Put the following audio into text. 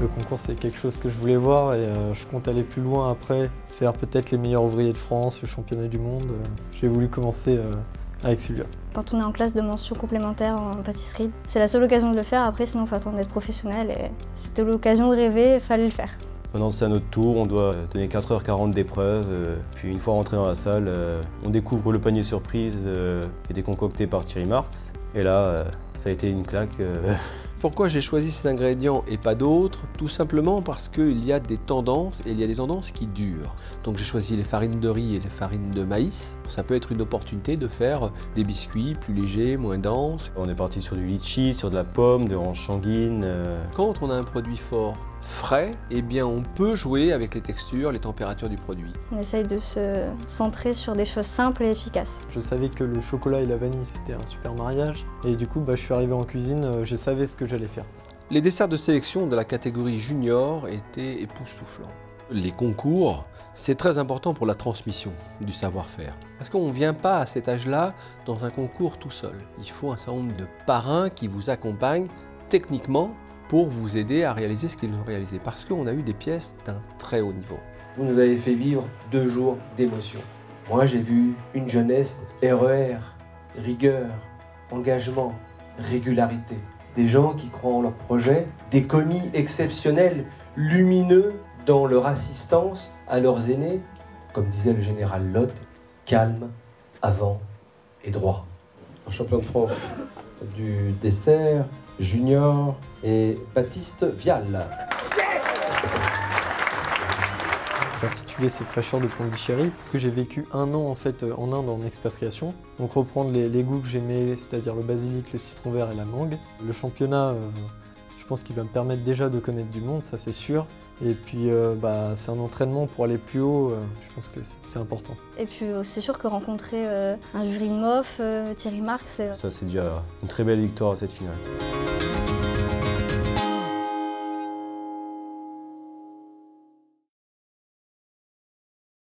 Le concours, c'est quelque chose que je voulais voir et je compte aller plus loin après, faire peut-être les meilleurs ouvriers de France, le championnat du monde. J'ai voulu commencer avec celui-là. Quand on est en classe de mention complémentaire en pâtisserie, c'est la seule occasion de le faire, après sinon il faut attendre d'être professionnel et c'était l'occasion de rêver, il fallait le faire. Maintenant c'est à notre tour, on doit donner 4h40 d'épreuve, puis une fois rentré dans la salle, on découvre le panier surprise qui était concocté par Thierry Marx. Et là, ça a été une claque. Pourquoi j'ai choisi ces ingrédients et pas d'autres? Tout simplement parce qu'il y a des tendances et il y a des tendances qui durent. Donc j'ai choisi les farines de riz et les farines de maïs. Ça peut être une opportunité de faire des biscuits plus légers, moins denses. On est parti sur du litchi, sur de la pomme, de l'orange sanguine. Quand on a un produit fort, frais, eh bien on peut jouer avec les textures, les températures du produit. On essaye de se centrer sur des choses simples et efficaces. Je savais que le chocolat et la vanille c'était un super mariage et du coup je suis arrivé en cuisine, je savais ce que j'allais faire. Les desserts de sélection de la catégorie junior étaient époustouflants. Les concours, c'est très important pour la transmission du savoir-faire. Parce qu'on ne vient pas à cet âge-là dans un concours tout seul. Il faut un certain nombre de parrains qui vous accompagnent techniquement pour vous aider à réaliser ce qu'ils ont réalisé. Parce qu'on a eu des pièces d'un très haut niveau. Vous nous avez fait vivre 2 jours d'émotion. Moi, j'ai vu une jeunesse RER, rigueur, engagement, régularité. Des gens qui croient en leur projet, des commis exceptionnels, lumineux dans leur assistance à leurs aînés. Comme disait le général Lott, calme, avant et droit. Un champion de France du dessert, junior et Baptiste Vial. J'ai intitulé ces fraîcheurs de Pondichéry parce que j'ai vécu 1 an en fait en Inde en expatriation. Donc reprendre les goûts que j'aimais, c'est-à-dire le basilic, le citron vert et la mangue. Le championnat, je pense qu'il va me permettre déjà de connaître du monde, ça c'est sûr. Et puis c'est un entraînement pour aller plus haut, je pense que c'est important. Et puis c'est sûr que rencontrer un jury MOF, Thierry Marx, Ça c'est déjà une très belle victoire à cette finale.